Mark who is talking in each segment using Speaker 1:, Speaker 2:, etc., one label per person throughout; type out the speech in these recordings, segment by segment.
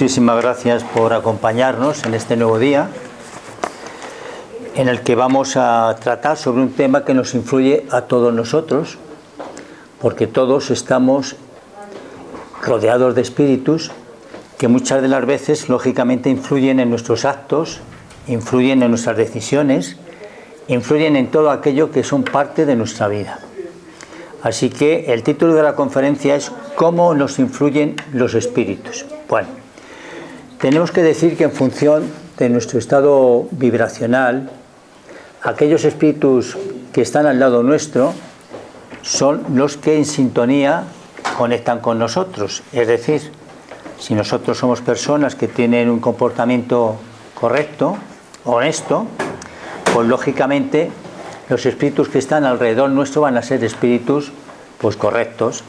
Speaker 1: muchísimas gracias por acompañarnos en este nuevo día, en el que vamos a tratar sobre un tema que nos influye a todos nosotros, porque todos estamos rodeados de espíritus que muchas de las veces, lógicamente, influyen en nuestros actos, influyen en nuestras decisiones, influyen en todo aquello que son parte de nuestra vida. Así que el título de la conferencia es ¿cómo nos influyen los espíritus? Bueno, tenemos que decir que en función de nuestro estado vibracional, aquellos espíritus que están al lado nuestro son los que en sintonía conectan con nosotros. Es decir, si nosotros somos personas que tienen un comportamiento correcto, honesto, pues lógicamente los espíritus que están alrededor nuestro van a ser espíritus pues correctos.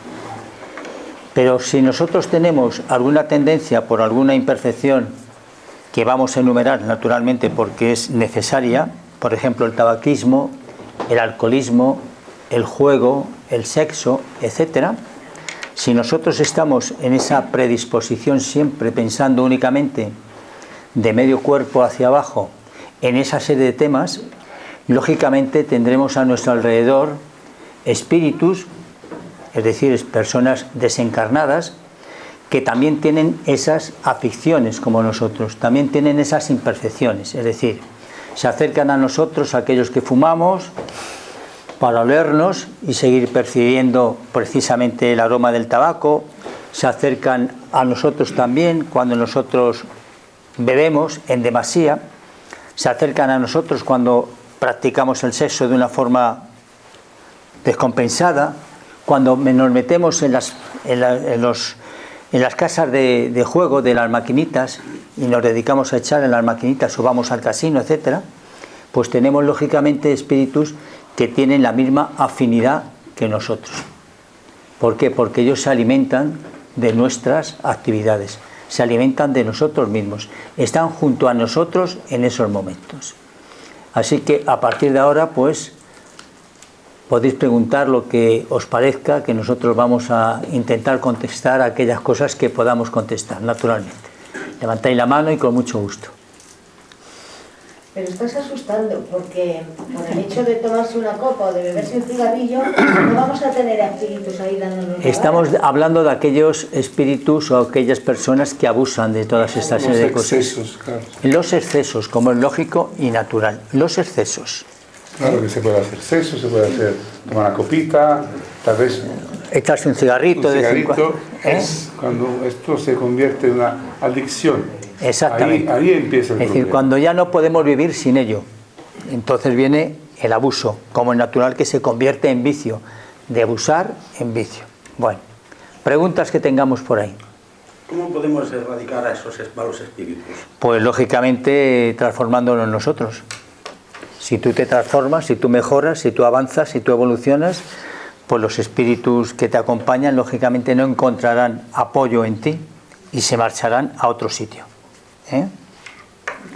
Speaker 1: Pero si nosotros tenemos alguna tendencia por alguna imperfección que vamos a enumerar naturalmente porque es necesaria, por ejemplo el tabaquismo, el alcoholismo, el juego, el sexo, etcétera, si nosotros estamos en esa predisposición siempre pensando únicamente de medio cuerpo hacia abajo en esa serie de temas, lógicamente tendremos a nuestro alrededor espíritus, es decir, personas desencarnadas, que también tienen esas aficiones como nosotros, también tienen esas imperfecciones, es decir, se acercan a nosotros aquellos que fumamos para olernos y seguir percibiendo precisamente el aroma del tabaco, se acercan a nosotros también cuando nosotros bebemos en demasía, se acercan a nosotros cuando practicamos el sexo de una forma descompensada, cuando nos metemos en las casas de juego de las maquinitas y nos dedicamos a echar en las maquinitas o vamos al casino, etcétera, pues tenemos lógicamente espíritus que tienen la misma afinidad que nosotros. ¿Por qué? Porque ellos se alimentan de nuestras actividades, se alimentan de nosotros mismos, están junto a nosotros en esos momentos. Así que a partir de ahora, pues, podéis preguntar lo que os parezca, que nosotros vamos a intentar contestar aquellas cosas que podamos contestar, naturalmente. Levantáis la mano y con mucho gusto.
Speaker 2: Pero estás asustando, porque por el hecho de tomarse una copa o de beberse un cigarrillo, no vamos a tener espíritus ahí dándonos.
Speaker 1: Estamos hablando de aquellos espíritus o aquellas personas que abusan de todas estas series de cosas.
Speaker 3: Los excesos, claro.
Speaker 1: Los excesos, como es lógico y natural. Los excesos.
Speaker 3: Claro que se puede hacer sexo, se puede hacer tomar una copita, tal vez
Speaker 1: echarse un cigarrito.
Speaker 3: Un cigarrito es cuando esto se convierte en una adicción.
Speaker 1: Exactamente.
Speaker 3: Ahí empieza el problema.
Speaker 1: Es decir, cuando ya no podemos vivir sin ello, entonces viene el abuso, como es natural que se convierte en vicio, de abusar en vicio. Bueno, preguntas que tengamos por ahí.
Speaker 4: ¿Cómo podemos erradicar a esos malos espíritus?
Speaker 1: Pues lógicamente transformándonos nosotros. Si tú te transformas, si tú mejoras, si tú avanzas, si tú evolucionas, pues los espíritus que te acompañan lógicamente no encontrarán apoyo en ti y se marcharán a otro sitio.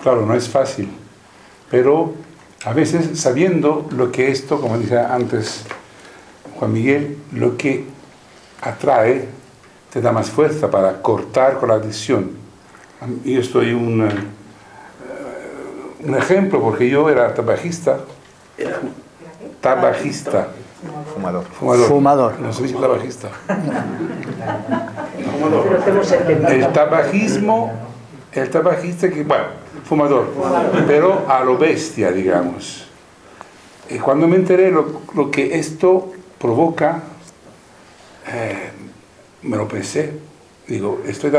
Speaker 3: Claro, no es fácil, pero a veces sabiendo lo que esto, como decía antes Juan Miguel, lo que atrae, te da más fuerza para cortar con la adicción. Yo estoy un ejemplo, porque yo era tabajista. Tabajista.
Speaker 1: Fumador.
Speaker 3: No se dice tabajista. El tabajista que, bueno, fumador, pero a lo bestia, digamos. Y cuando me enteré lo que esto provoca, me lo pensé. Digo, estoy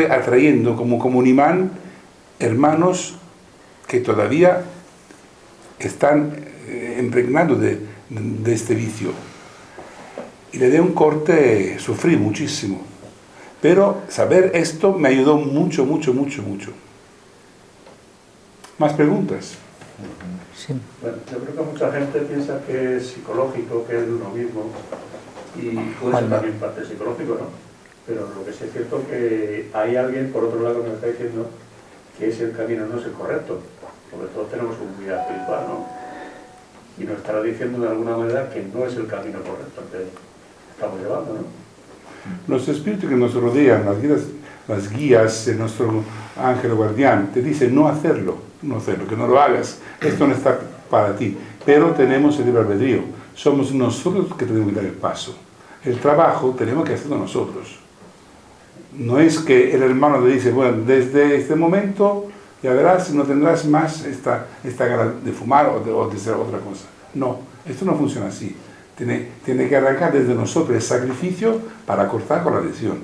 Speaker 3: atrayendo como un imán hermanos que todavía están impregnados de este vicio. Y le di un corte, sufrí muchísimo. Pero saber esto me ayudó mucho. ¿Más preguntas?
Speaker 1: Sí.
Speaker 5: Bueno, yo creo que mucha gente piensa que es psicológico, que es de uno mismo, y puede ser también parte psicológico, ¿no? Pero lo que sí es cierto que hay alguien, por otro lado, que me está diciendo que ese camino no es el correcto, porque todos tenemos un vida espiritual, ¿no? Y nos estará diciendo de alguna manera que no es el camino correcto que estamos llevando, ¿no?
Speaker 3: Los espíritus que nos rodean, las vidas las guías de nuestro ángel guardián, te dice no hacerlo, que no lo hagas, esto no está para ti. Pero tenemos el libre albedrío, somos nosotros que tenemos que dar el paso. El trabajo tenemos que hacerlo nosotros. No es que el hermano le dice, bueno, desde este momento ya verás, no tendrás más esta gana de fumar o de hacer otra cosa. No, esto no funciona así. Tiene que arrancar desde nosotros el sacrificio para cortar con la adicción.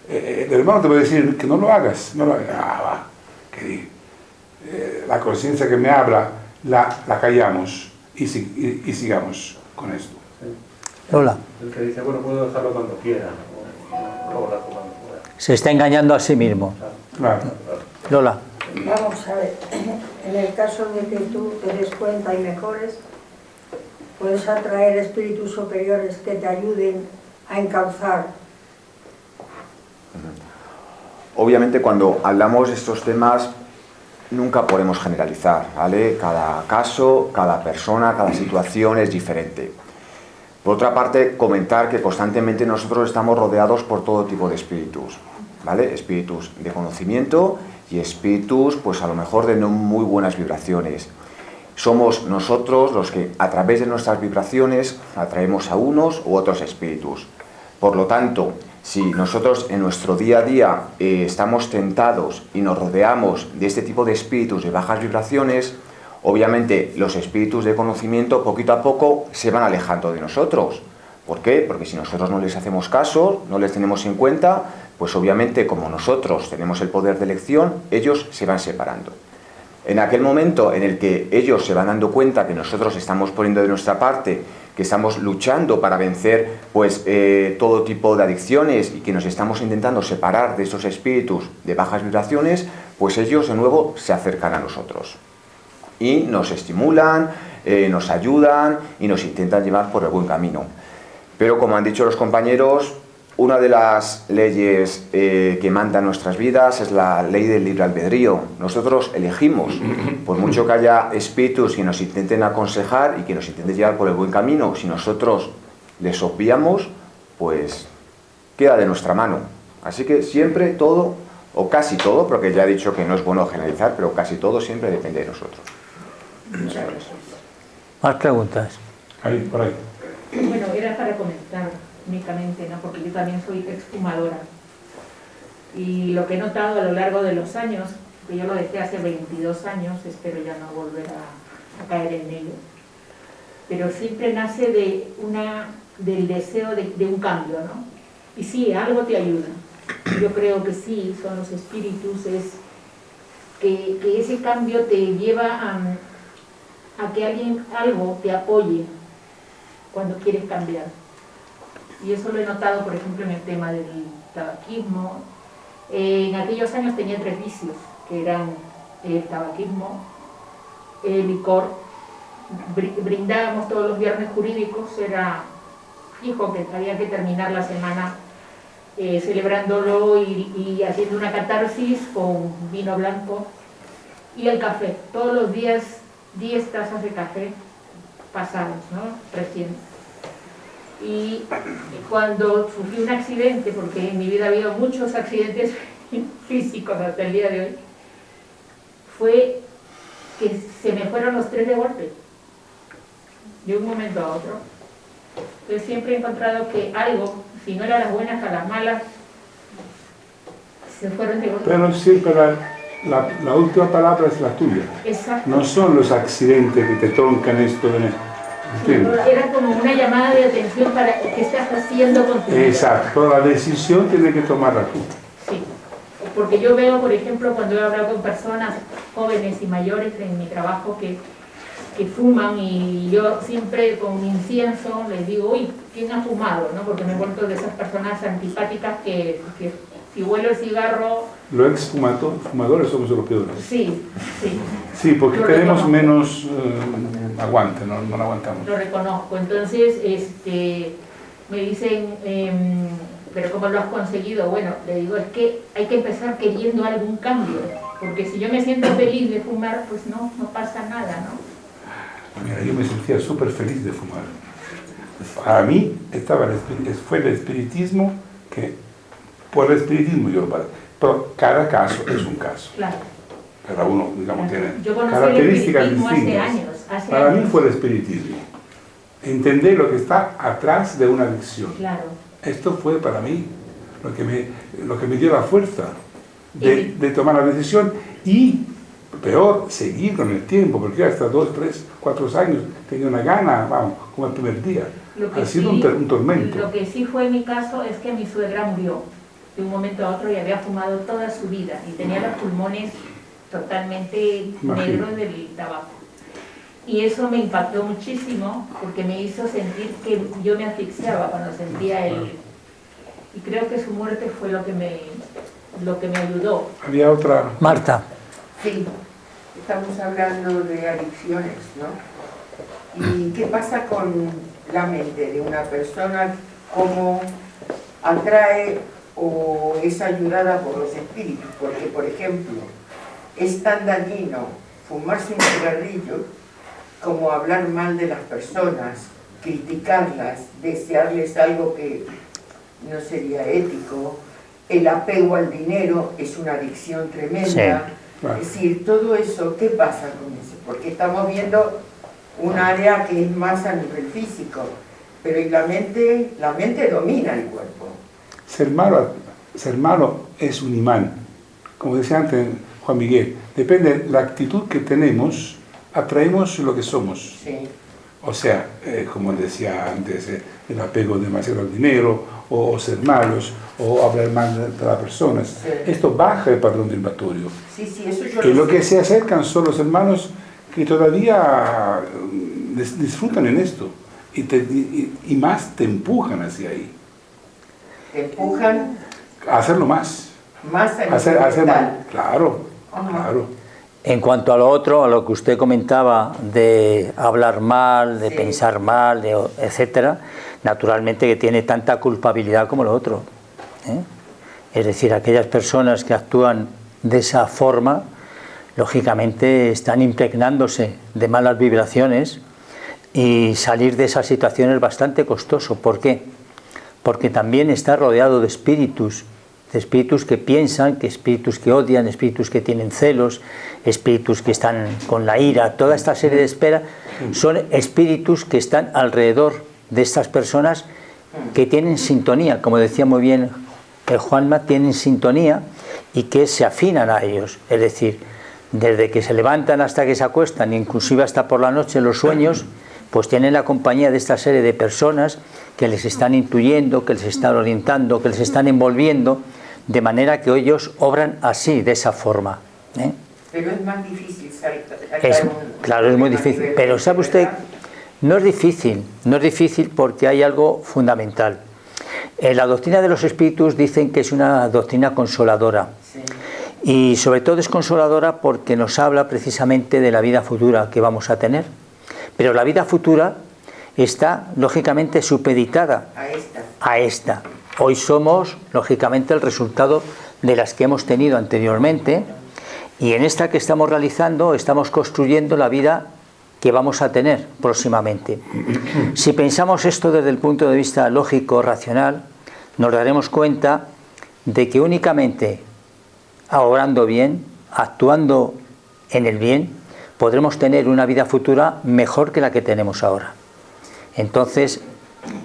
Speaker 3: El hermano te va a decir que no lo hagas, va, la conciencia que me habla, la callamos y sigamos con esto.
Speaker 1: Lola.
Speaker 5: El que dice, bueno, puedo dejarlo cuando quiera, o luego cuando pueda.
Speaker 1: Se está engañando a sí mismo.
Speaker 3: Claro.
Speaker 1: Lola.
Speaker 6: Vamos a ver, en el caso de que tú te des cuenta y mejores, puedes atraer espíritus superiores que te ayuden a encauzar.
Speaker 7: Obviamente cuando hablamos de estos temas nunca podemos generalizar, ¿vale? Cada caso, cada persona, cada situación es diferente. Por otra parte, comentar que constantemente nosotros estamos rodeados por todo tipo de espíritus, ¿vale? Espíritus de conocimiento y espíritus, pues a lo mejor de no muy buenas vibraciones. Somos nosotros los que a través de nuestras vibraciones atraemos a unos u otros espíritus. Por lo tanto, si nosotros en nuestro día a día estamos tentados y nos rodeamos de este tipo de espíritus de bajas vibraciones, obviamente los espíritus de conocimiento poquito a poco se van alejando de nosotros. ¿Por qué? Porque si nosotros no les hacemos caso, no les tenemos en cuenta, pues obviamente como nosotros tenemos el poder de elección, ellos se van separando. En aquel momento en el que ellos se van dando cuenta que nosotros estamos poniendo de nuestra parte, que estamos luchando para vencer pues todo tipo de adicciones y que nos estamos intentando separar de estos espíritus de bajas vibraciones, pues ellos de nuevo se acercan a nosotros y nos estimulan, nos ayudan y nos intentan llevar por el buen camino. Pero como han dicho los compañeros, una de las leyes que mandan nuestras vidas es la ley del libre albedrío. Nosotros elegimos, por mucho que haya espíritus que nos intenten aconsejar y que nos intenten llevar por el buen camino, si nosotros les obviamos, pues queda de nuestra mano. Así que siempre todo, o casi todo, porque ya he dicho que no es bueno generalizar, pero casi todo siempre depende de nosotros. Muchas gracias.
Speaker 1: Más preguntas.
Speaker 3: Ahí, por ahí.
Speaker 8: Bueno, era para comentar únicamente, ¿no? Porque yo también soy exfumadora. Y lo que he notado a lo largo de los años, que yo lo dejé hace 22 años, espero ya no volver a caer en ello, pero siempre nace del deseo de un cambio, ¿no? Y sí, algo te ayuda. Yo creo que sí, son los espíritus, es que ese cambio te lleva a que algo te apoye cuando quieres cambiar. Y eso lo he notado, por ejemplo, en el tema del tabaquismo. En aquellos años tenía 3 vicios, que eran el tabaquismo, el licor. Brindábamos todos los viernes jurídicos, era fijo que había que terminar la semana celebrándolo y haciendo una catarsis con vino blanco. Y el café, todos los días 10 tazas de café pasados, ¿no? Recién. Y cuando sufrí un accidente, porque en mi vida ha habido muchos accidentes físicos hasta el día de hoy, fue que se me fueron los 3 de golpe, de un momento a otro. Entonces siempre he encontrado que algo, si no era las buenas a las malas, se fueron de golpe.
Speaker 3: Pero siempre la última palabra es la tuya.
Speaker 8: Exacto.
Speaker 3: No son los accidentes que te troncan esto. ¿Entiendes?
Speaker 8: Era como una llamada de atención para qué estás haciendo con tu vida.
Speaker 3: Exacto, la decisión tiene que tomarla tú.
Speaker 8: Sí, porque yo veo, por ejemplo, cuando he hablado con personas jóvenes y mayores en mi trabajo que fuman, y yo siempre con incienso les digo, uy, ¿quién ha fumado? ¿No? Porque me he vuelto de esas personas antipáticas que si huelo el cigarro...
Speaker 3: Los exfumadores somos los peores.
Speaker 8: Sí, sí.
Speaker 3: Sí, porque
Speaker 8: Lo
Speaker 3: tenemos
Speaker 8: reconozco.
Speaker 3: menos aguante, no lo aguantamos.
Speaker 8: Lo reconozco. Entonces, me dicen, ¿pero cómo lo has conseguido? Bueno, le digo, es que hay que empezar queriendo algún cambio. Porque si yo me siento feliz de fumar, pues no pasa nada, ¿no?
Speaker 3: Mira, yo me sentía súper feliz de fumar. Para mí fue el espiritismo que por el espiritismo, pero cada caso es un caso.
Speaker 8: Claro.
Speaker 3: Cada uno, digamos, tiene
Speaker 8: Yo conocí
Speaker 3: características
Speaker 8: el espiritismo
Speaker 3: distintas.
Speaker 8: hace años.
Speaker 3: Para mí fue el espiritismo. Entender lo que está atrás de una adicción.
Speaker 8: Claro.
Speaker 3: Esto fue para mí lo que me dio la fuerza de tomar la decisión y, peor, seguir con el tiempo, porque hasta 2, 3, 4 años tenía una gana, vamos, como el primer día. Ha sido un tormento.
Speaker 8: Lo que sí fue mi caso es que mi suegra murió de un momento a otro y había fumado toda su vida y tenía los pulmones totalmente negros del tabaco. Y eso me impactó muchísimo porque me hizo sentir que yo me asfixiaba cuando sentía el... Y creo que su muerte fue lo que me ayudó.
Speaker 3: Había otra...
Speaker 1: Marta.
Speaker 9: Sí, estamos hablando de adicciones, ¿no? ¿Y qué pasa con la mente de una persona? ¿Cómo atrae o es ayudada por los espíritus? Porque, por ejemplo, es tan dañino fumarse un cigarrillo como hablar mal de las personas, criticarlas, desearles algo que no sería ético. El apego al dinero es una adicción tremenda.
Speaker 1: Sí.
Speaker 3: Claro.
Speaker 9: Es decir, todo eso, ¿qué pasa con eso? Porque estamos viendo un área que es más a nivel físico, pero y la mente domina el cuerpo.
Speaker 3: Ser malo es un imán. Como decía antes Juan Miguel, depende de la actitud que tenemos, atraemos lo que somos.
Speaker 9: Sí.
Speaker 3: O sea, como decía antes, el apego demasiado al dinero, o ser malos, o hablar mal de las personas.
Speaker 9: Sí.
Speaker 3: Esto baja el padrón vibratorio.
Speaker 9: Sí, eso yo
Speaker 3: Y lo
Speaker 9: sé.
Speaker 3: que se acercan son los hermanos que todavía disfrutan en esto. Y más te empujan hacia ahí.
Speaker 9: Te empujan
Speaker 3: A hacerlo más.
Speaker 9: más a
Speaker 3: Hacer
Speaker 9: nivel
Speaker 3: más.
Speaker 9: mental.
Speaker 3: Claro,
Speaker 9: Ajá.
Speaker 3: claro.
Speaker 1: En cuanto a lo otro, a lo que usted comentaba de hablar mal, de
Speaker 9: Sí.
Speaker 1: pensar mal, etcétera, naturalmente que tiene tanta culpabilidad como lo otro, ¿eh? Es decir, aquellas personas que actúan de esa forma, lógicamente están impregnándose de malas vibraciones y salir de esa situación es bastante costoso. ¿Por qué? Porque también está rodeado de espíritus que piensan, que espíritus que odian, espíritus que tienen celos, espíritus que están con la ira, toda esta serie de espera son espíritus que están alrededor de estas personas que tienen sintonía, como decía muy bien Juanma, tienen sintonía y que se afinan a ellos, es decir, desde que se levantan hasta que se acuestan, inclusive hasta por la noche en los sueños, pues tienen la compañía de esta serie de personas que les están intuyendo, que les están orientando, que les están envolviendo, de manera que ellos obran así, de esa forma, ¿eh?
Speaker 9: Pero es más difícil
Speaker 1: Claro, es muy difícil, pero ¿sabe usted? No es difícil porque hay algo fundamental. En la doctrina de los espíritus dicen que es una doctrina consoladora.
Speaker 9: Sí.
Speaker 1: Y sobre todo es consoladora porque nos habla precisamente de la vida futura que vamos a tener. Pero la vida futura está lógicamente supeditada a esta. Hoy somos lógicamente el resultado de las que hemos tenido anteriormente, y en esta que estamos realizando estamos construyendo la vida que vamos a tener próximamente. Si pensamos esto desde el punto de vista lógico, racional, nos daremos cuenta de que únicamente obrando bien, actuando en el bien, podremos tener una vida futura mejor que la que tenemos ahora. Entonces,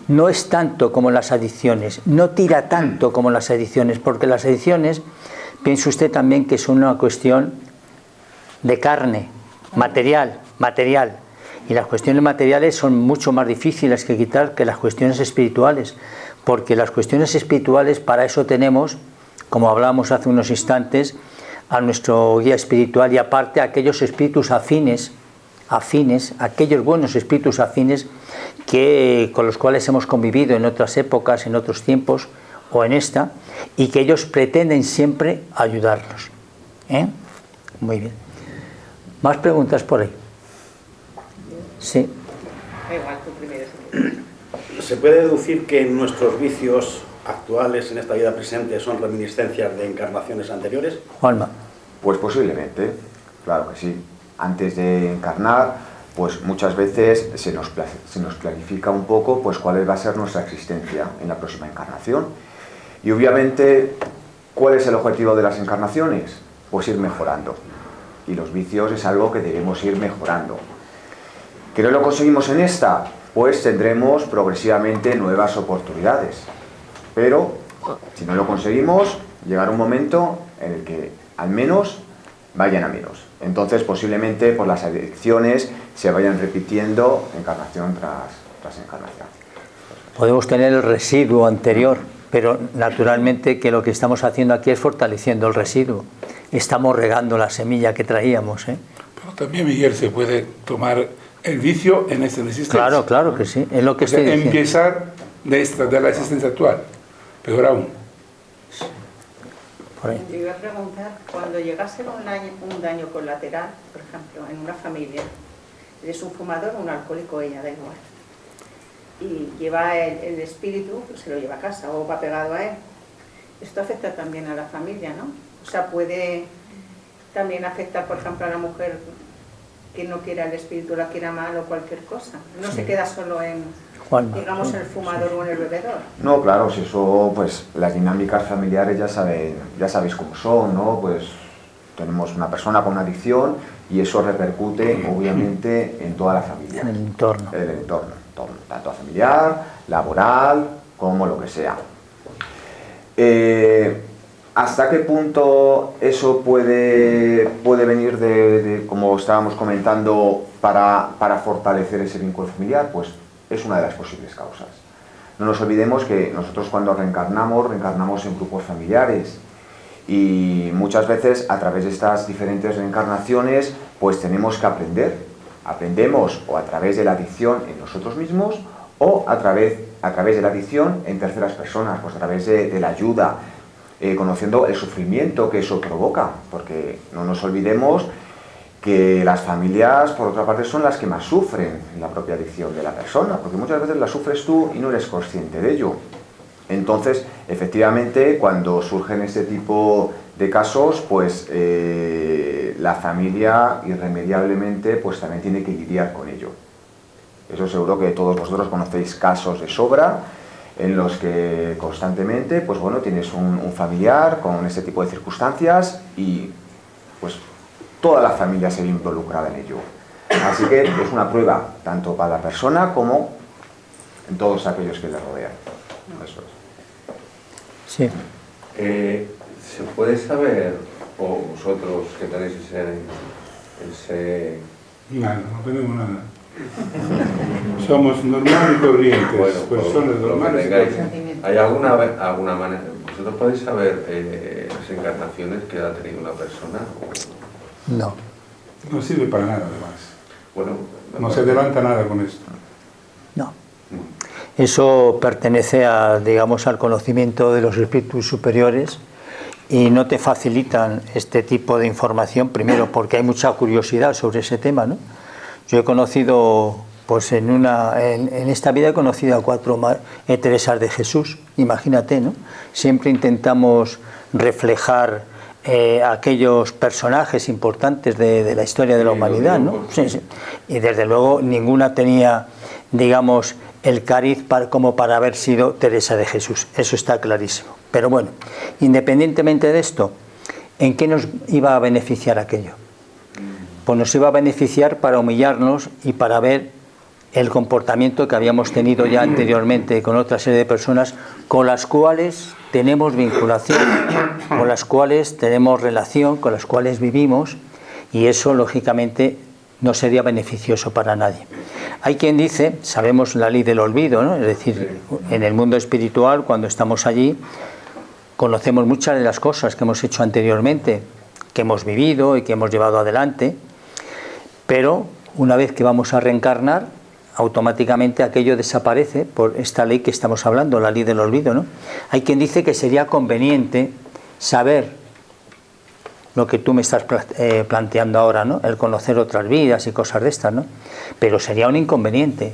Speaker 1: no es tanto como las adicciones, no tira tanto como las adicciones, porque las adicciones, piense usted también que son una cuestión de carne, material, y las cuestiones materiales son mucho más difíciles que quitar que las cuestiones espirituales, porque las cuestiones espirituales, para eso tenemos, como hablábamos hace unos instantes, a nuestro guía espiritual, y aparte a aquellos espíritus afines, aquellos buenos espíritus afines con los cuales hemos convivido en otras épocas, en otros tiempos o en esta, y que ellos pretenden siempre ayudarnos, ¿eh? Muy bien. ¿Más preguntas por ahí? Sí.
Speaker 4: ¿Se puede deducir que nuestros vicios actuales en esta vida presente son reminiscencias de encarnaciones anteriores?
Speaker 1: Juanma.
Speaker 7: Pues posiblemente, claro que sí. Antes de encarnar, pues muchas veces se nos planifica un poco pues cuál va a ser nuestra existencia en la próxima encarnación. Y obviamente, ¿cuál es el objetivo de las encarnaciones? Pues ir mejorando. Y los vicios es algo que debemos ir mejorando. ¿Que no lo conseguimos en esta? Pues tendremos progresivamente nuevas oportunidades. Pero, si no lo conseguimos, llegará un momento en el que al menos vayan a menos. Entonces, posiblemente, pues las adicciones se vayan repitiendo encarnación tras encarnación.
Speaker 1: Podemos tener el residuo anterior, pero naturalmente que lo que estamos haciendo aquí es fortaleciendo el residuo. Estamos regando la semilla que traíamos, ¿eh?
Speaker 3: Pero también, Miguel, se puede tomar el vicio en esta existencia.
Speaker 1: Claro, claro que sí, es lo que estoy diciendo.
Speaker 3: Empezar de la existencia actual, peor aún.
Speaker 10: Yo iba a preguntar, cuando llegase un daño colateral, por ejemplo, en una familia, eres un fumador o un alcohólico, ella, da igual, y lleva el espíritu, pues se lo lleva a casa o va pegado a él, esto afecta también a la familia, ¿no? O sea, puede también afectar, por ejemplo, a la mujer que no quiera el espíritu, la quiera mal o cualquier cosa. No se queda solo en, digamos, en el fumador o en el bebedor.
Speaker 7: No, claro, si eso, pues las dinámicas familiares ya sabéis cómo son, ¿no? Pues tenemos una persona con una adicción y eso repercute, obviamente, en toda la familia.
Speaker 1: En el entorno.
Speaker 7: En el entorno, tanto familiar, laboral, como lo que sea. ¿Hasta qué punto eso puede venir de, como estábamos comentando, para fortalecer ese vínculo familiar? Pues es una de las posibles causas. No nos olvidemos que nosotros cuando reencarnamos en grupos familiares y muchas veces a través de estas diferentes reencarnaciones pues tenemos que aprendemos o a través de la adicción en nosotros mismos o a través de la adicción en terceras personas, pues a través de la ayuda, conociendo el sufrimiento que eso provoca, porque no nos olvidemos que las familias, por otra parte, son las que más sufren la propia adicción de la persona, porque muchas veces la sufres tú y no eres consciente de ello. Entonces, efectivamente, cuando surgen este tipo de casos, pues la familia irremediablemente pues también tiene que lidiar con ello. Eso seguro que todos vosotros conocéis casos de sobra en los que constantemente, pues bueno, tienes un familiar con este tipo de circunstancias y pues toda la familia se ve involucrada en ello. Así que es una prueba tanto para la persona como en todos aquellos que le rodean. Eso es.
Speaker 1: Sí.
Speaker 11: ¿Se puede saber, o vosotros que tenéis ese...
Speaker 3: Nada, no tenemos nada. Somos normales y corrientes,
Speaker 11: bueno,
Speaker 3: personas normales.
Speaker 11: ¿Hay alguna manera? ¿Vosotros podéis saber las encarnaciones que ha tenido una persona?
Speaker 1: No.
Speaker 3: No sirve para nada, además.
Speaker 11: Bueno,
Speaker 3: no se adelanta nada con esto.
Speaker 1: No. Eso pertenece digamos, al conocimiento de los espíritus superiores y no te facilitan este tipo de información, primero porque hay mucha curiosidad sobre ese tema, ¿no? Yo he conocido, pues en esta vida he conocido a 4 Teresas de Jesús, imagínate, ¿no? Siempre intentamos reflejar aquellos personajes importantes de la historia de la humanidad, ¿no? Sí, sí. Y desde luego ninguna tenía, digamos, el cariz como para haber sido Teresa de Jesús, eso está clarísimo. Pero bueno, independientemente de esto, ¿en qué nos iba a beneficiar aquello? Pues nos iba a beneficiar para humillarnos y para ver el comportamiento que habíamos tenido ya anteriormente con otra serie de personas con las cuales tenemos vinculación, con las cuales tenemos relación, con las cuales vivimos, y eso lógicamente no sería beneficioso para nadie. Hay quien dice, sabemos la ley del olvido, ¿no? Es decir, en el mundo espiritual, cuando estamos allí, conocemos muchas de las cosas que hemos hecho anteriormente, que hemos vivido y que hemos llevado adelante, pero una vez que vamos a reencarnar, automáticamente aquello desaparece por esta ley que estamos hablando, la ley del olvido, ¿no? Hay quien dice que sería conveniente saber lo que tú me estás planteando ahora, ¿no? El conocer otras vidas y cosas de estas, ¿no? Pero sería un inconveniente.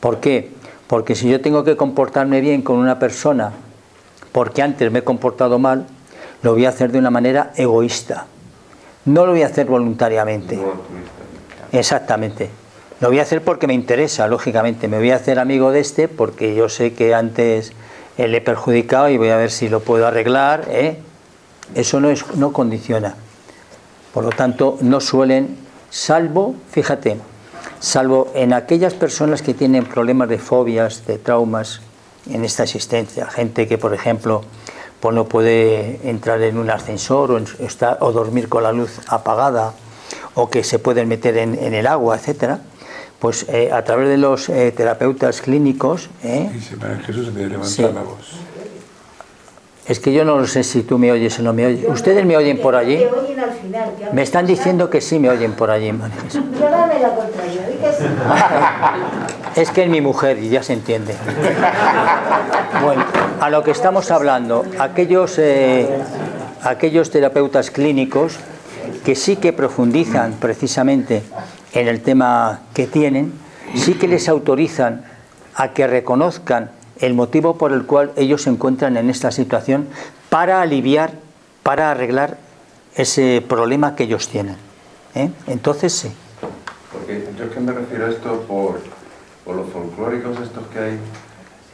Speaker 1: ¿Por qué? Porque si yo tengo que comportarme bien con una persona porque antes me he comportado mal, lo voy a hacer de una manera egoísta. No lo voy a hacer voluntariamente. Exactamente. Lo voy a hacer porque me interesa, lógicamente. Me voy a hacer amigo de este porque yo sé que antes le he perjudicado y voy a ver si lo puedo arreglar, eso no condiciona. Por lo tanto, no suelen, salvo, fíjate, salvo en aquellas personas que tienen problemas de fobias, de traumas en esta existencia, gente que, por ejemplo, pues no puede entrar en un ascensor o dormir con la luz apagada, o que se pueden meter en el agua, etcétera, pues a través de los terapeutas clínicos...
Speaker 3: Dice, para Jesús de levantar
Speaker 1: sí.
Speaker 3: la voz.
Speaker 1: Es que yo no sé si tú me oyes o no me oyes. ¿Ustedes me oyen por allí?
Speaker 2: Te oyen al final,
Speaker 1: Me están diciendo que sí me oyen por allí, María Jesús.
Speaker 2: Yo dame la contraria, di que sí.
Speaker 1: Es que es mi mujer y ya se entiende. Bueno, a lo que estamos hablando, aquellos terapeutas clínicos que sí que profundizan precisamente en el tema que tienen, sí que les autorizan a que reconozcan el motivo por el cual ellos se encuentran en esta situación para aliviar, para arreglar ese problema que ellos tienen. Entonces sí.
Speaker 11: Porque yo es que me refiero a esto por los folclóricos estos que hay,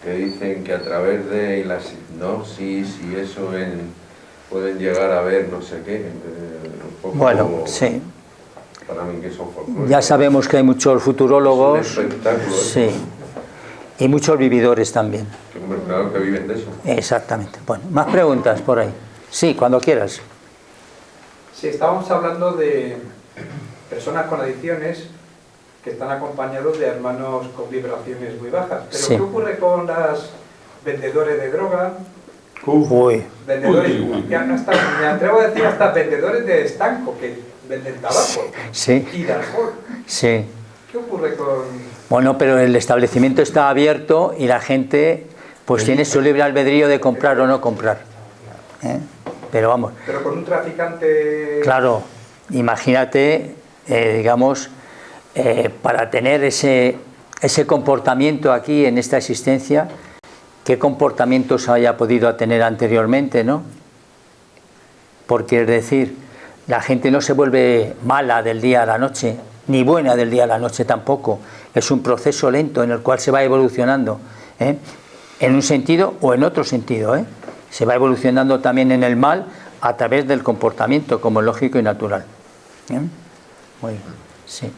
Speaker 11: que dicen que a través de la hipnosis y eso pueden llegar a ver no sé qué. Un poco,
Speaker 1: bueno, sí.
Speaker 11: Para mí que son folclóricos.
Speaker 1: Ya sabemos que hay muchos futurólogos.
Speaker 11: Es un espectáculo.
Speaker 1: Sí. Y muchos vividores también.
Speaker 11: Claro que viven de eso.
Speaker 1: Exactamente. Bueno, más preguntas por ahí. Sí, cuando quieras.
Speaker 12: Sí, estábamos hablando de personas con adicciones que están acompañados de hermanos con vibraciones muy bajas. Pero sí. ¿Qué ocurre con los vendedores de droga? Vendedores, me atrevo a decir hasta vendedores de estanco que venden tabaco y de alcohol.
Speaker 1: Sí.
Speaker 12: ¿Qué ocurre con...?
Speaker 1: Bueno, pero el establecimiento está abierto y la gente pues tiene su libre albedrío de comprar o no comprar. Pero vamos.
Speaker 12: Pero con un traficante...
Speaker 1: Claro, imagínate, digamos, para tener ese comportamiento aquí en esta existencia, qué comportamientos haya podido tener anteriormente, ¿no? Porque es decir, la gente no se vuelve mala del día a la noche, ni buena del día a la noche tampoco. Es un proceso lento en el cual se va evolucionando, en un sentido o en otro sentido. Se va evolucionando también en el mal a través del comportamiento, como lógico y natural. Muy bien. Sí.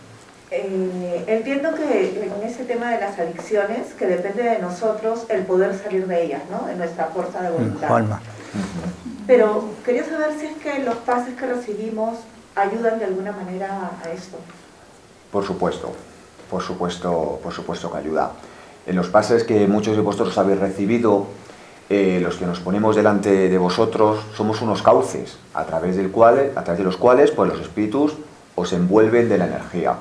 Speaker 10: Entiendo que en ese tema de las adicciones, que depende de nosotros el poder salir de ellas, ¿no? De nuestra fuerza de voluntad.
Speaker 1: Juanma.
Speaker 10: Pero quería saber si es que los pases que recibimos ayudan de alguna manera a esto.
Speaker 7: Por supuesto que ayuda. En los pases que muchos de vosotros habéis recibido, los que nos ponemos delante de vosotros somos unos cauces a través de los cuales pues, los espíritus os envuelven de la energía.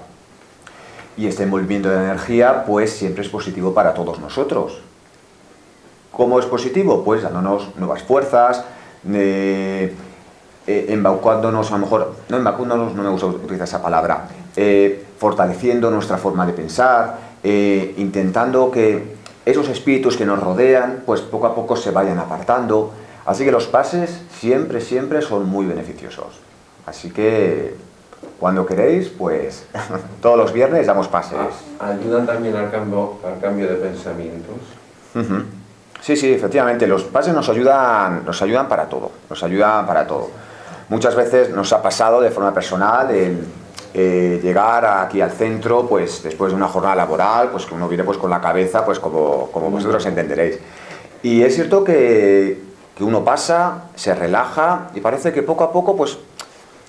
Speaker 7: Y este envolvimiento de la energía pues siempre es positivo para todos nosotros. ¿Cómo es positivo? Pues dándonos nuevas fuerzas, embaucándonos, a lo mejor, no embaucándonos, no me gusta utilizar esa palabra, fortaleciendo nuestra forma de pensar, intentando que esos espíritus que nos rodean, pues poco a poco se vayan apartando. Así que los pases siempre son muy beneficiosos. Así que cuando queréis, pues todos los viernes damos pases.
Speaker 11: ¿Ayudan también al cambio de pensamientos?
Speaker 7: Sí, efectivamente, los pases nos ayudan para todo, Muchas veces nos ha pasado de forma personal el llegar aquí al centro, pues después de una jornada laboral, pues que uno viene pues con la cabeza, pues como vosotros entenderéis. Y es cierto que uno pasa, se relaja y parece que poco a poco, pues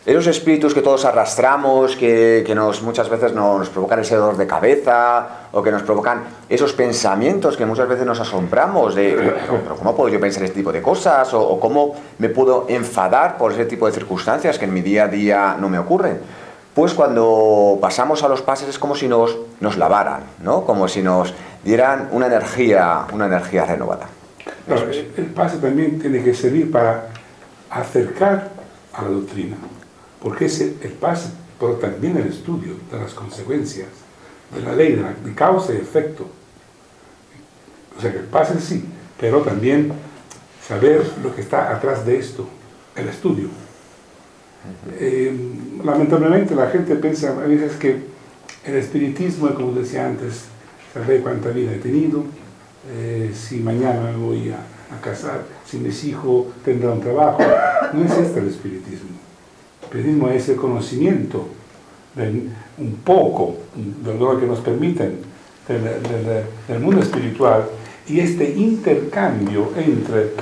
Speaker 7: esos espíritus que todos arrastramos, que muchas veces nos provocan ese dolor de cabeza, o que nos provocan esos pensamientos que muchas veces nos asombramos de ¿pero cómo puedo yo pensar este tipo de cosas? O cómo me puedo enfadar por ese tipo de circunstancias que en mi día a día no me ocurren. Pues cuando pasamos a los pases es como si nos lavaran, ¿no? Como si nos dieran una energía renovada.
Speaker 3: Claro, el pase también tiene que servir para acercar a la doctrina, porque es el pase, pero también el estudio de las consecuencias, de la ley, de causa y efecto. O sea que el pase sí, pero también saber lo que está atrás de esto, el estudio. Lamentablemente la gente piensa a veces que el espiritismo, como decía antes, saber cuánta vida he tenido, si mañana me voy a casar, si mis hijos tendrán un trabajo. No es este el espiritismo. El espiritismo es el conocimiento un poco de lo que nos permiten del mundo espiritual, y este intercambio entre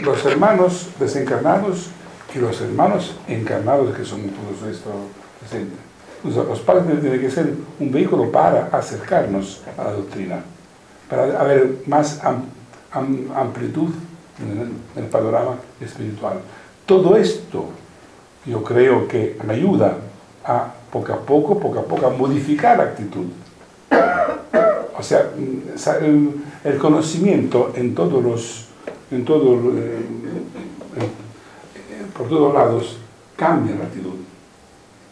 Speaker 3: los hermanos desencarnados y los hermanos encarnados, que son todos estos presentes. Los padres tienen que ser un vehículo para acercarnos a la doctrina, para haber más amplitud en el panorama espiritual. Todo esto yo creo que ayuda a poco a poco a modificar la actitud. O sea, el conocimiento por todos lados cambia la actitud.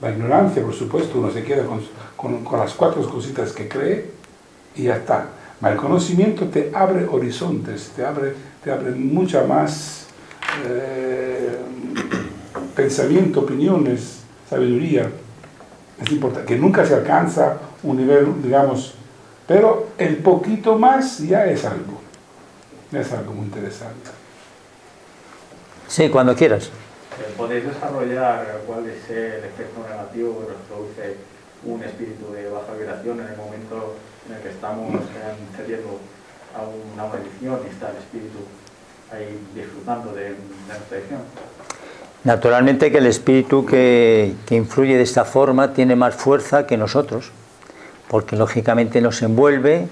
Speaker 3: La ignorancia, por supuesto, uno se queda con las 4 cositas que cree y ya está. Pero el conocimiento te abre horizontes, te abre mucha más pensamiento, opiniones, sabiduría. Es importante, que nunca se alcanza un nivel, digamos, pero el poquito más ya es algo muy interesante.
Speaker 1: Sí, cuando quieras.
Speaker 5: ¿Podéis desarrollar cuál es el efecto negativo que nos produce un espíritu de baja vibración en el momento en el que estamos cediendo a una maldición y está el espíritu ahí disfrutando de nuestra edición?
Speaker 1: Naturalmente que el espíritu que influye de esta forma tiene más fuerza que nosotros, porque lógicamente nos envuelve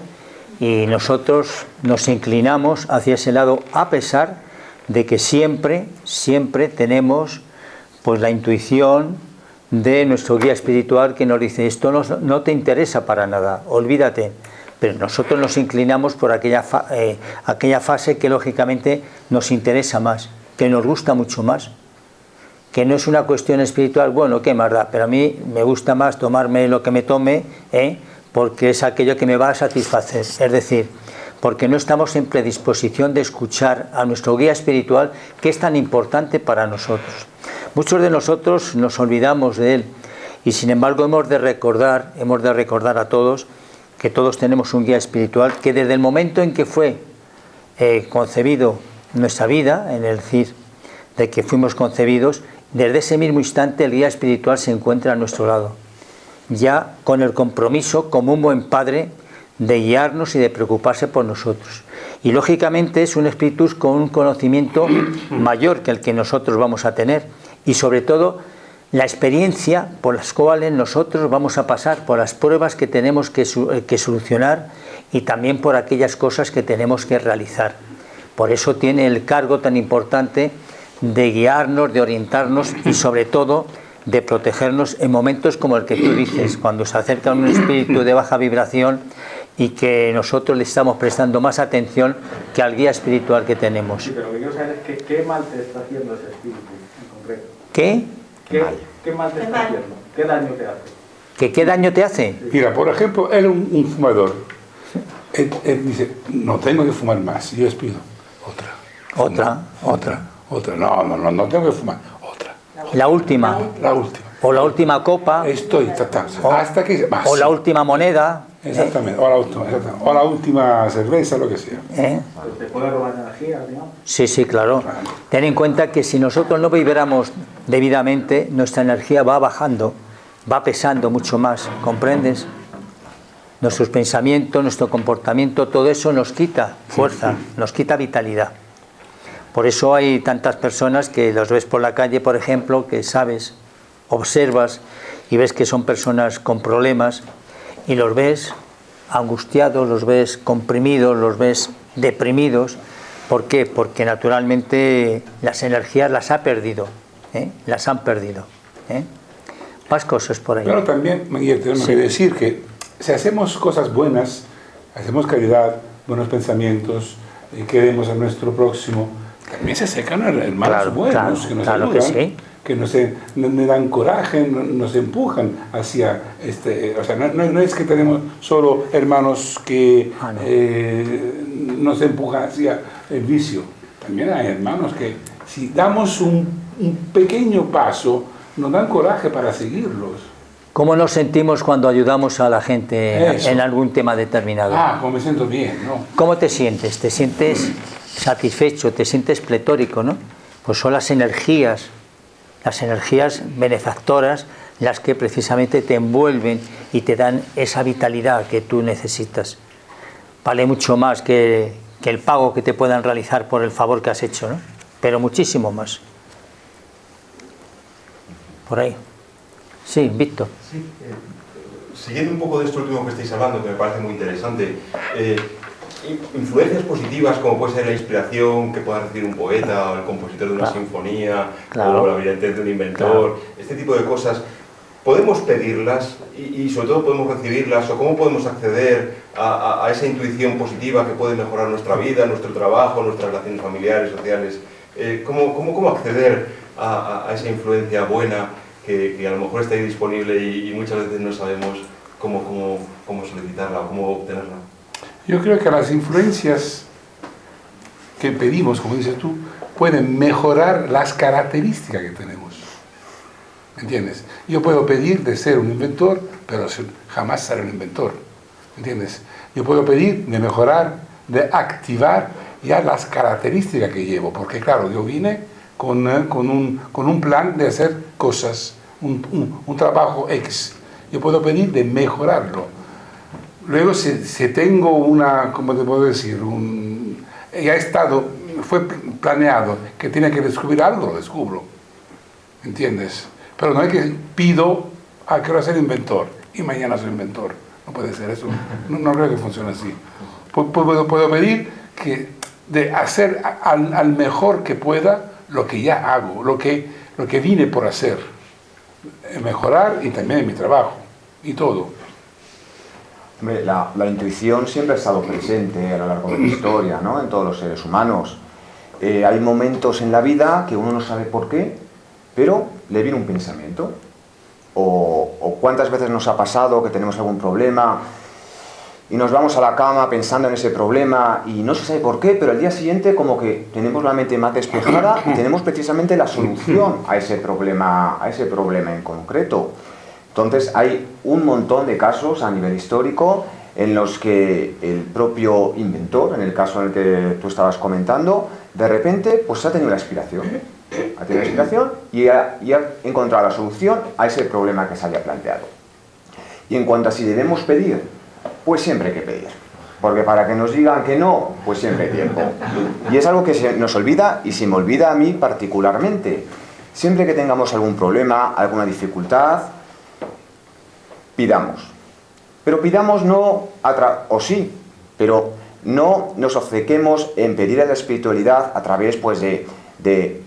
Speaker 1: y nosotros nos inclinamos hacia ese lado, a pesar de que siempre tenemos pues la intuición de nuestro guía espiritual que nos dice: esto no te interesa para nada, olvídate. Pero nosotros nos inclinamos por aquella fase que lógicamente nos interesa más, que nos gusta mucho más, que no es una cuestión espiritual, bueno, qué más da, pero a mí me gusta más tomarme lo que me tome, porque es aquello que me va a satisfacer. Es decir, porque no estamos en predisposición de escuchar a nuestro guía espiritual, que es tan importante para nosotros. Muchos de nosotros nos olvidamos de él, y sin embargo hemos de recordar a todos que todos tenemos un guía espiritual, que desde el momento en que fue concebido nuestra vida, en el decir de que fuimos concebidos, desde ese mismo instante el guía espiritual se encuentra a nuestro lado, ya con el compromiso como un buen padre de guiarnos y de preocuparse por nosotros. Y lógicamente es un espíritu con un conocimiento mayor que el que nosotros vamos a tener, y sobre todo la experiencia por las cuales nosotros vamos a pasar, por las pruebas que tenemos que solucionar, y también por aquellas cosas que tenemos que realizar. Por eso tiene el cargo tan importante de guiarnos, de orientarnos y sobre todo de protegernos en momentos como el que tú dices, cuando se acerca un espíritu de baja vibración y que nosotros le estamos prestando más atención que al guía espiritual que tenemos.
Speaker 5: Sí, pero lo que quiero saber es qué mal te está haciendo ese espíritu en concreto.
Speaker 1: ¿Qué?
Speaker 5: ¿Qué mal te está haciendo? ¿Qué daño te hace?
Speaker 1: ¿Qué daño te hace?
Speaker 3: Mira, por ejemplo, él es un fumador. Él dice: no tengo que fumar más. Y yo les pido: otra. No tengo que fumar. Otra.
Speaker 1: La última. O la última copa.
Speaker 3: Estoy tratando. Hasta que más.
Speaker 1: O la última moneda.
Speaker 3: Exactamente. O la última cerveza, lo que sea.
Speaker 5: ¿Te puede robar energía, digamos?
Speaker 1: Sí, claro. Ten en cuenta que si nosotros no vibramos debidamente, nuestra energía va bajando, va pesando mucho más, ¿comprendes? Nuestros pensamientos, nuestro comportamiento, todo eso nos quita fuerza, nos quita vitalidad. Por eso hay tantas personas que los ves por la calle, por ejemplo, que sabes, observas y ves que son personas con problemas, y los ves angustiados, los ves comprimidos, los ves deprimidos. ¿Por qué? Porque naturalmente las energías las ha perdido, las han perdido. Más cosas por ahí.
Speaker 3: Pero también, Miguel, tenemos que decir que si hacemos cosas buenas, hacemos caridad, buenos pensamientos, y queremos a nuestro próximo, también se acercan hermanos buenos que nos ayudan, que nos dan coraje, nos empujan hacia o sea, no es que tenemos solo hermanos que nos empujan hacia el vicio. También hay hermanos que, si damos un pequeño paso, nos dan coraje para seguirlos.
Speaker 1: ¿Cómo nos sentimos cuando ayudamos a la gente en algún tema determinado?
Speaker 3: Como me siento bien, ¿no?
Speaker 1: ¿Cómo te sientes? ¿Te sientes satisfecho? ¿Te sientes pletórico, no? Pues son las energías benefactoras las que precisamente te envuelven y te dan esa vitalidad que tú necesitas. Vale mucho más que el pago que te puedan realizar por el favor que has hecho, ¿no? Pero muchísimo más. Por ahí. Sí, Víctor.
Speaker 13: Sí, siguiendo un poco de esto último que estáis hablando, que me parece muy interesante, influencias positivas como puede ser la inspiración que pueda recibir un poeta o el compositor de una sinfonía, o la brillantez de un inventor, este tipo de cosas, ¿podemos pedirlas y sobre todo podemos recibirlas, o cómo podemos acceder a esa intuición positiva que puede mejorar nuestra vida, nuestro trabajo, nuestras relaciones familiares, sociales? ¿Cómo acceder a esa influencia buena que a lo mejor está ahí disponible y muchas veces no sabemos cómo solicitarla o cómo obtenerla?
Speaker 3: Yo creo que las influencias que pedimos, como dices tú, pueden mejorar las características que tenemos. ¿Entiendes? Yo puedo pedir de ser un inventor, pero jamás seré un inventor. ¿Entiendes? Yo puedo pedir de mejorar, de activar ya las características que llevo, porque claro, yo vine con un plan de hacer cosas, un trabajo X. Yo puedo pedir de mejorarlo. Luego, si tengo ¿cómo te puedo decir? Fue planeado que tiene que descubrir algo, lo descubro. ¿Entiendes? Pero no es que pido, quiero ser inventor, y mañana soy inventor. No puede ser eso. No creo que funcione así. Puedo pedir de hacer al mejor que pueda lo que ya hago, lo que vine por hacer. Mejorar y también en mi trabajo, y todo.
Speaker 7: Hombre, la intuición siempre ha estado presente a lo largo de la historia, ¿no? En todos los seres humanos. Hay momentos en la vida que uno no sabe por qué, pero le viene un pensamiento. O cuántas veces nos ha pasado que tenemos algún problema y nos vamos a la cama pensando en ese problema y no se sabe por qué, pero al día siguiente como que tenemos la mente más despejada y tenemos precisamente la solución a ese problema en concreto. Entonces hay un montón de casos a nivel histórico en los que el propio inventor, en el caso en el que tú estabas comentando, de repente pues ha tenido la inspiración. Y ha encontrado la solución a ese problema que se había planteado. Y en cuanto a si debemos pedir, pues siempre hay que pedir. Porque para que nos digan que no, pues siempre hay tiempo. Y es algo que se nos olvida y se me olvida a mí particularmente. Siempre que tengamos algún problema, alguna dificultad, pidamos. Pero pidamos pero no nos obcequemos en pedir a la espiritualidad a través pues de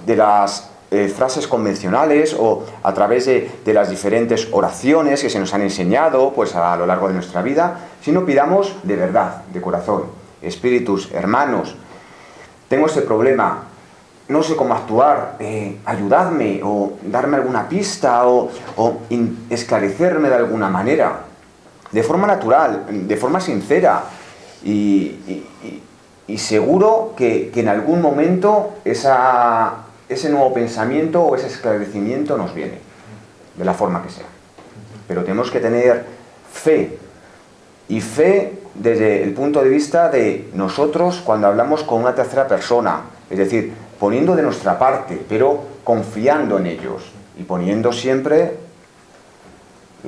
Speaker 7: las frases convencionales o a través de las diferentes oraciones que se nos han enseñado pues a lo largo de nuestra vida, sino pidamos de verdad, de corazón. Espíritus, hermanos, tengo este problema, no sé cómo actuar, ayudadme o darme alguna pista o esclarecerme de alguna manera, de forma natural, de forma sincera y seguro que en algún momento ese nuevo pensamiento o ese esclarecimiento nos viene, de la forma que sea. Pero tenemos que tener fe, y fe desde el punto de vista de nosotros cuando hablamos con una tercera persona, es decir, poniendo de nuestra parte, pero confiando en ellos y poniendo siempre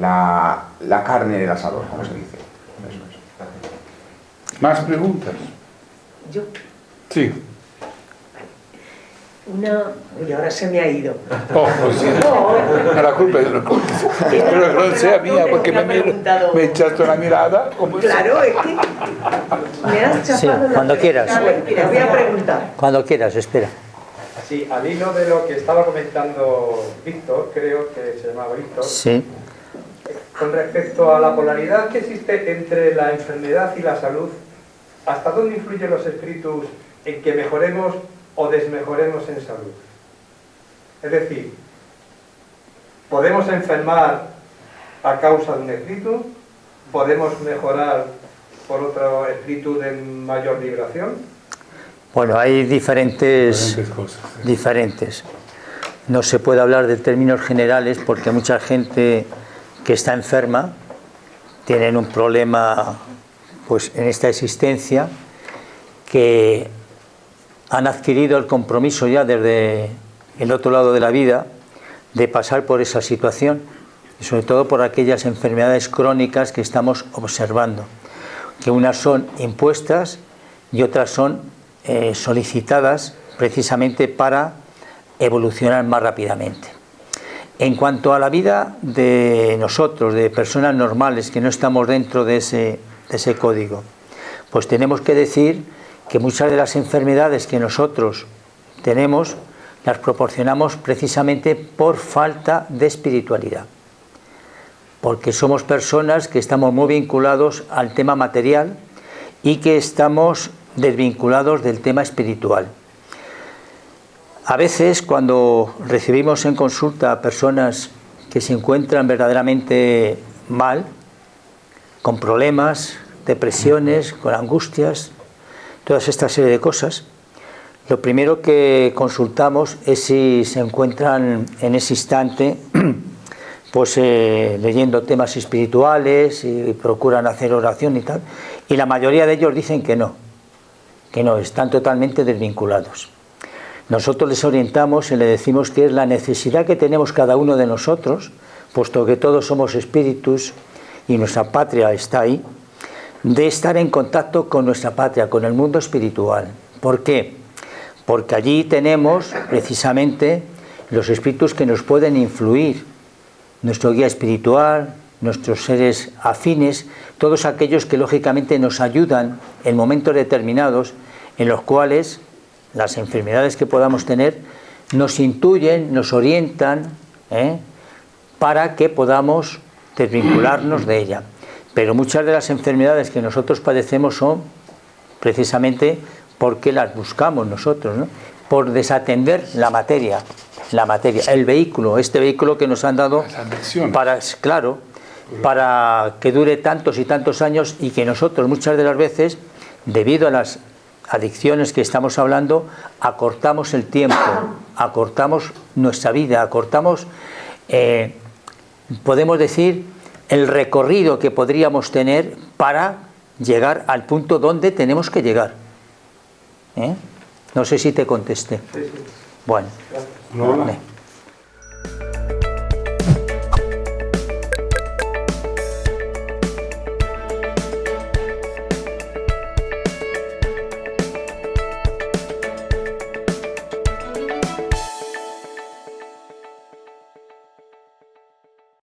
Speaker 7: la carne del asador, como se dice. Eso es.
Speaker 3: ¿Más preguntas?
Speaker 14: Yo.
Speaker 3: Sí.
Speaker 14: Y ahora se me ha ido.
Speaker 3: Pues sí. No, la culpa es de los espero que no sea mía, porque me echaste una mirada.
Speaker 14: Claro, es que me has chapado la
Speaker 1: cuando quieras.
Speaker 14: A ver, mira, voy a preguntar.
Speaker 1: Cuando quieras, espera.
Speaker 12: Sí, al hilo de lo que estaba comentando Víctor, creo que se llamaba Víctor.
Speaker 1: Sí.
Speaker 12: Con respecto a la polaridad que existe entre la enfermedad y la salud, ¿hasta dónde influyen los espíritus en que mejoremos o desmejoremos en salud? Es decir, ¿podemos enfermar a causa de un espíritu? ¿Podemos mejorar por otro espíritu de mayor vibración?
Speaker 1: Bueno, hay diferentes
Speaker 3: cosas.
Speaker 1: Diferentes. No se puede hablar de términos generales porque mucha gente que está enferma, tienen un problema pues en esta existencia, que han adquirido el compromiso ya desde el otro lado de la vida de pasar por esa situación, y sobre todo por aquellas enfermedades crónicas que estamos observando, que unas son impuestas y otras son solicitadas precisamente para evolucionar más rápidamente. En cuanto a la vida de nosotros, de personas normales que no estamos dentro de ese código, pues tenemos que decir que muchas de las enfermedades que nosotros tenemos las proporcionamos precisamente por falta de espiritualidad, porque somos personas que estamos muy vinculados al tema material y que estamos desvinculados del tema espiritual. A veces, cuando recibimos en consulta a personas que se encuentran verdaderamente mal, con problemas, depresiones, con angustias, toda esta serie de cosas, lo primero que consultamos es si se encuentran en ese instante pues leyendo temas espirituales y procuran hacer oración y tal, y la mayoría de ellos dicen que no, están totalmente desvinculados. Nosotros les orientamos y les decimos que es la necesidad que tenemos cada uno de nosotros, puesto que todos somos espíritus y nuestra patria está ahí, de estar en contacto con nuestra patria, con el mundo espiritual. ¿Por qué? Porque allí tenemos precisamente los espíritus que nos pueden influir, nuestro guía espiritual, nuestros seres afines, todos aquellos que lógicamente nos ayudan en momentos determinados en los cuales las enfermedades que podamos tener nos intuyen, nos orientan, para que podamos desvincularnos de ella. Pero muchas de las enfermedades que nosotros padecemos son precisamente porque las buscamos nosotros, ¿no? Por desatender la materia, el vehículo, este vehículo que nos han dado para que dure tantos y tantos años, y que nosotros muchas de las veces, debido a las adicciones que estamos hablando, acortamos el tiempo, acortamos nuestra vida, acortamos, podemos decir, el recorrido que podríamos tener para llegar al punto donde tenemos que llegar. No sé si te contesté. Bueno.
Speaker 3: No.